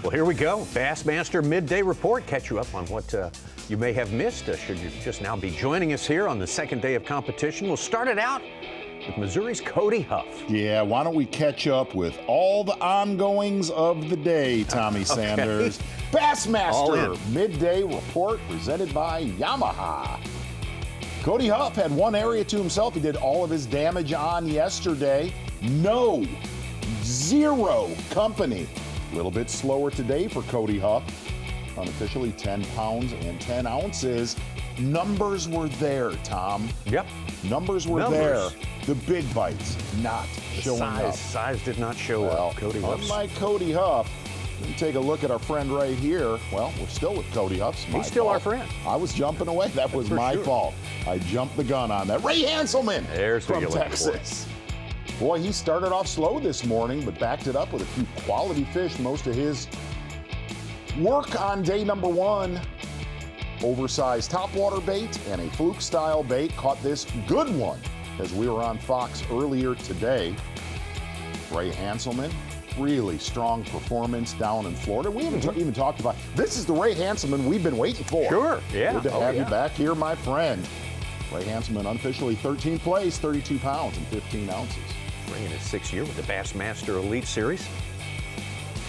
Well, here we go. Bassmaster Midday Report. Catch you up on what you may have missed should you just now be joining us here on the second day of competition. We'll start it out with Missouri's Cody Huff. Yeah, why don't we catch up with all the ongoings of the day, Tommy Sanders. Bassmaster Midday Report presented by Yamaha. Cody Huff had one area to himself. He did all of his damage on yesterday. Zero company. A little bit slower today for Cody Huff. Unofficially 10 pounds and 10 ounces. Numbers were there, Tom. Yep. Numbers were there. The big bites not showing up. Size did not show up. Cody Huff. Unlike Cody Huff, let me take a look at our friend right here. Well, we're still with Cody Huff. He's still our friend. I was jumping away. That was my fault. I jumped the gun on that. Ray Hanselman from Texas. Boy, he started off slow this morning, but backed it up with a few quality fish. Most of his work on day number one. Oversized topwater bait and a fluke-style bait. Caught this good one as we were on Fox earlier today. Ray Hanselman, really strong performance down in Florida. We haven't even talked about, this is the Ray Hanselman we've been waiting for. Sure, yeah. Good to have you back here, my friend. Ray Hanselman unofficially 13th place, 32 pounds and 15 ounces. Ray in his 6th year with the Bassmaster Elite Series.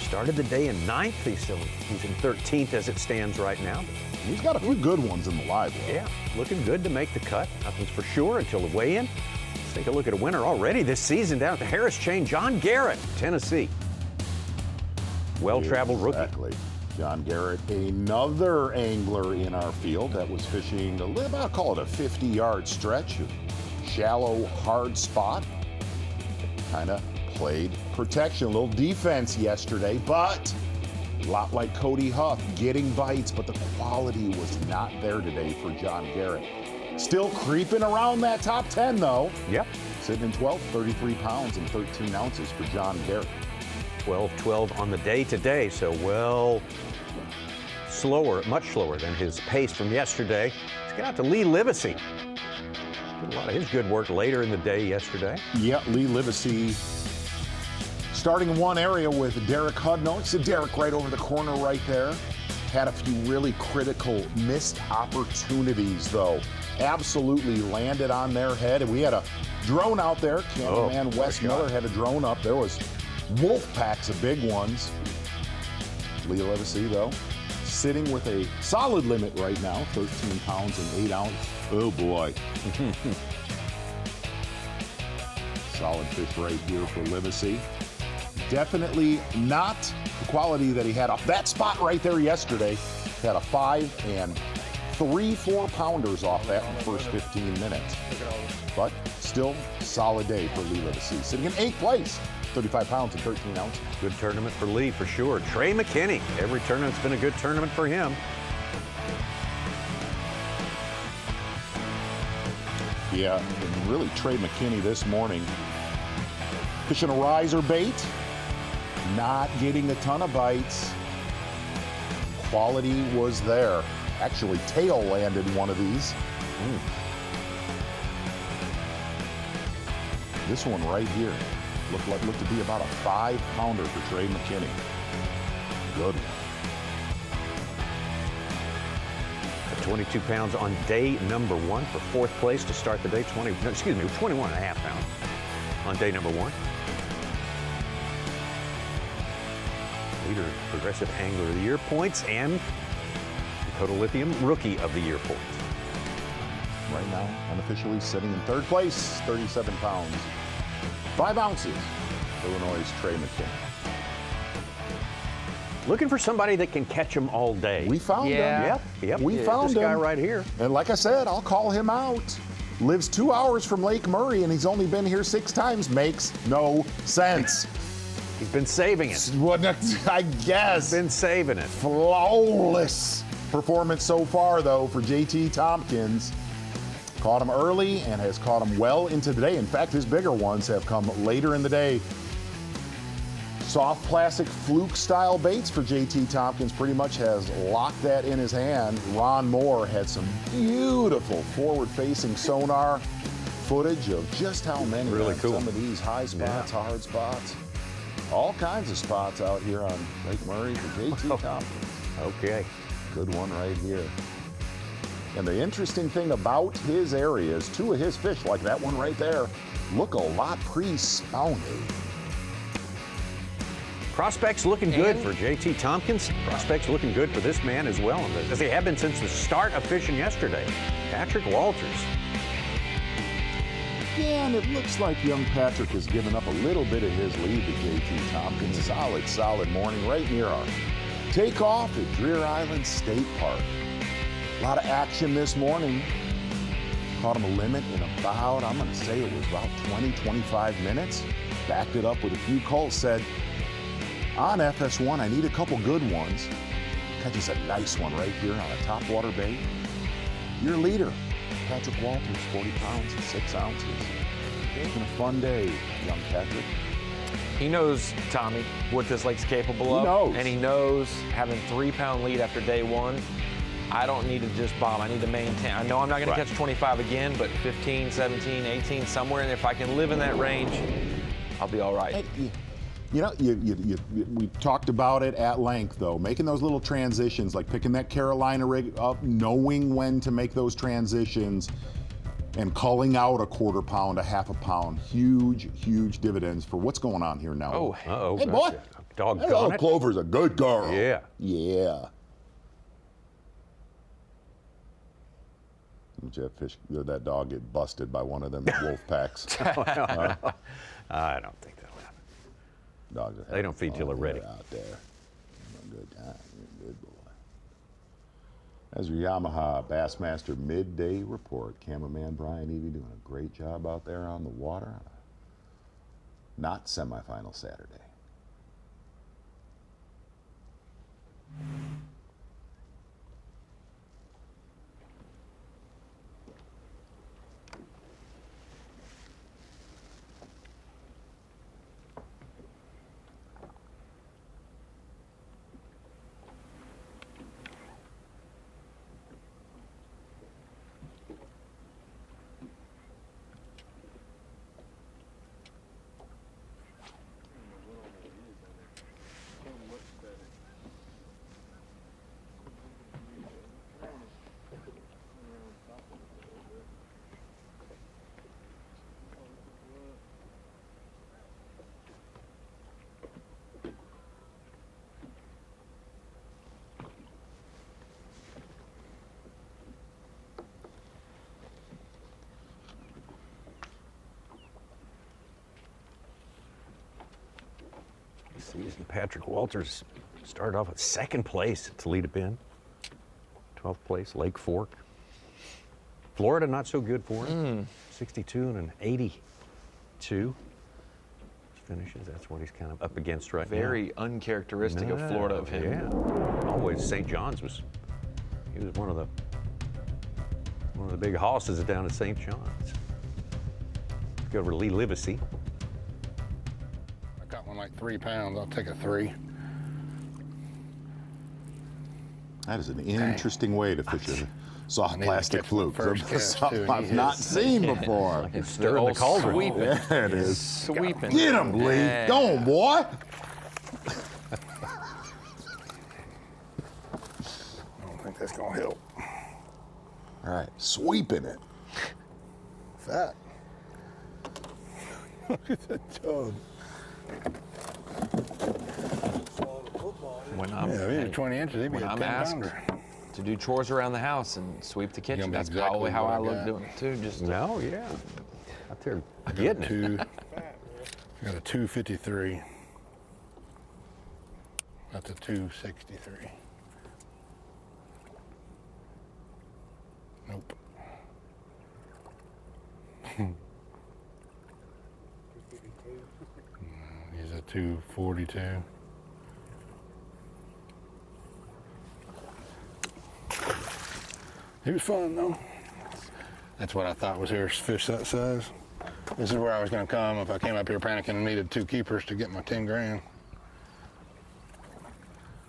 Started the day in 9th. He's in 13th as it stands right now. He's got a few good ones in the live well. Yeah, looking good to make the cut. Nothing's for sure until the weigh-in. Let's take a look at a winner already this season down at the Harris chain. John Garrett, Tennessee. Well-traveled rookie. Exactly. John Garrett, another angler in our field that was fishing I'll call it a 50-yard stretch. Shallow, hard spot. Kind of played protection, a little defense yesterday, but a lot like Cody Huff, getting bites, but the quality was not there today for John Garrett. Still creeping around that top 10, though. Yep. Sitting in 12th, 33 pounds and 13 ounces for John Garrett. 12-12 on the day today, so slower, much slower than his pace from yesterday. Let's get out to Livesay. Did a lot of his good work later in the day yesterday. Yeah, Livesay starting in one area with Derek Hudno. It's Derek right over the corner right there. Had a few really critical missed opportunities, though. Absolutely landed on their head. And we had a drone out there. Cameraman Wes Miller had a drone up. There was wolf packs of big ones. Livesay, though, sitting with a solid limit right now, 13 pounds and 8 ounces. Oh, boy. Solid fish right here for Livesay. Definitely not the quality that he had off that spot right there yesterday. Had a 5 and 3 4-pounders off that in the first 15 minutes. But still, solid day for Livesay. Sitting in 8th place, 35 pounds and 13 ounces. Good tournament for Lee, for sure. Trey McKenna, every tournament's been a good tournament for him. Yeah, and really Trey McKenna this morning fishing a riser bait, not getting a ton of bites. Quality was there. Actually, tail landed one of these. This one right here looked to be about a 5-pounder for Trey McKenna. Good one. 22 pounds on day number one for 4th place to start the day. 21.5 pounds on day number one. Leader Progressive Angler of the Year points and Dakota Lithium Rookie of the Year points. Right now, unofficially sitting in 3rd place, 37 pounds, 5 ounces. Illinois' Trey McKenna. Looking for somebody that can catch them all day. We found him. Yep. We found this guy right here. And like I said, I'll call him out. Lives 2 hours from Lake Murray, and he's only been here 6 times. Makes no sense. He's been saving it. I guess. Been saving it. Flawless performance so far, though, for JT Tomkins. Caught him early and has caught him well into the day. In fact, his bigger ones have come later in the day. Soft plastic fluke-style baits for JT Tomkins pretty much has locked that in his hand. Ron Moore had some beautiful forward-facing sonar footage of just how many really cool. some of these high spots, hard spots. All kinds of spots out here on Lake Murray for JT Tomkins. Okay. Good one right here. And the interesting thing about his area is 2 of his fish, like that one right there, look a lot pre-spawning. Prospects looking good for JT Tomkins. Prospects looking good for this man as well, as they have been since the start of fishing yesterday. Patrick Walters. Yeah, and it looks like young Patrick has given up a little bit of his lead to JT Tomkins. Solid morning right near our takeoff at Deer Island State Park. A lot of action this morning. Caught him a limit in about, I'm going to say it was about 20, 25 minutes. Backed it up with a few calls, said, on FS1, I need a couple good ones. Catches a nice one right here on a topwater bait. Your leader, Patrick Walters, 40 pounds and 6 ounces. It's been a fun day, young Patrick. He knows, Tommy, what this lake's capable of. He knows. And he knows having 3-pound lead after day 1. I don't need to just bomb. I need to maintain. I know I'm not going to catch 25 again, but 15, 17, 18, somewhere in there. If I can live in that range, I'll be all right. Hey, you know, we talked about it at length, though. Making those little transitions, like picking that Carolina rig up, knowing when to make those transitions, and culling out a 1/4 pound, a 1/2 pound. Huge dividends for what's going on here now. Oh, uh-oh. Hey, boy. Doggone it. Clover's a good girl. Yeah. Yeah. That dog get busted by one of them wolf packs. I don't think that'll happen. Dogs they don't feed till they're ready. Out there. Good time. Good boy. As your Yamaha Bassmaster Midday Report, cameraman Brian Evie doing a great job out there on the water on a not semifinal Saturday. Season Patrick Walters started off at 2nd place at Toledo Bend. 12th place, Lake Fork. Florida, not so good for him. 62 and an 82. Finishes, that's what he's kind of up against right now. Very uncharacteristic of Florida of him. Yeah. Always St. John's he was one of the big hosses down at St. John's. Let's go over to Livesay. I got one like 3 pounds. I'll take a 3. That is an interesting way to fish a soft plastic fluke. Something I've I've not seen before. It's stirring the cauldron. Sweeping. Yeah, it is. Sweeping. Get him, Lee. Yeah. Go on, boy. I don't think that's going to help. All right, sweeping it. Fat. Look at that tub. When I'm, Yeah, these are 20 inches. He'd be when a I'm 10 asked pounder. to do chores around the house and sweep the kitchen, Gonna be that's exactly probably how what I I look got. doing it too. Just No, yeah. Out there I got getting a it. 2. I got a 253. That's a 263. Nope. He's a 242. He was fun though. That's what I thought was here, fish that size. This is where I was going to come if I came up here panicking and needed 2 keepers to get my 10 grand.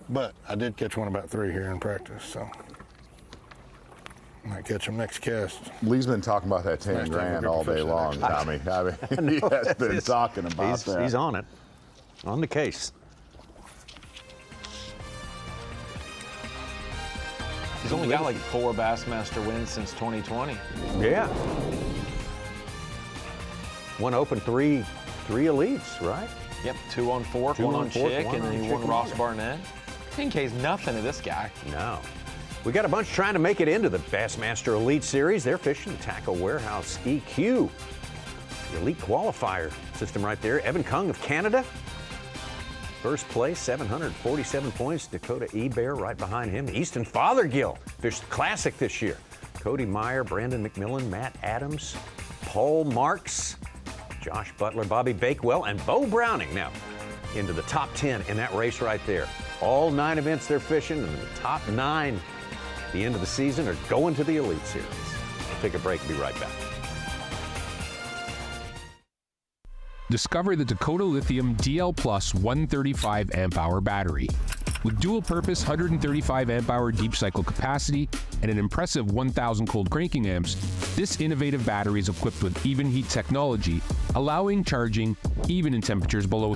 But I did catch one about 3 here in practice, so might catch him next cast. Lee's been talking about that 10 Nice to have a grand group all of fish day that long, Tommy. actually- I mean, he has been talking about that. He's on it. On the case. He's only got like 4 Bassmaster wins since 2020. Yeah. One Open, three elites, right? Yep, 2 on Fork, 1 on Chick, and then he won Ross Barnett. 10K's nothing to this guy. No. We got a bunch trying to make it into the Bassmaster Elite Series. They're fishing the Tackle Warehouse EQ. The Elite Qualifier system right there. Evan Kung of Canada. First place, 747 points. Dakota Ebear right behind him. Easton Fothergill fished the Classic this year. Cody Meyer, Brandon McMillan, Matt Adams, Paul Marks, Josh Butler, Bobby Bakewell, and Bo Browning now into the top 10 in that race right there. All 9 events they're fishing, and the top 9 at the end of the season are going to the Elite Series. We'll take a break and be right back. Discover the Dakota Lithium DL Plus 135 amp hour battery. With dual purpose 135 amp hour deep cycle capacity and an impressive 1,000 cold cranking amps, this innovative battery is equipped with even heat technology, allowing charging even in temperatures below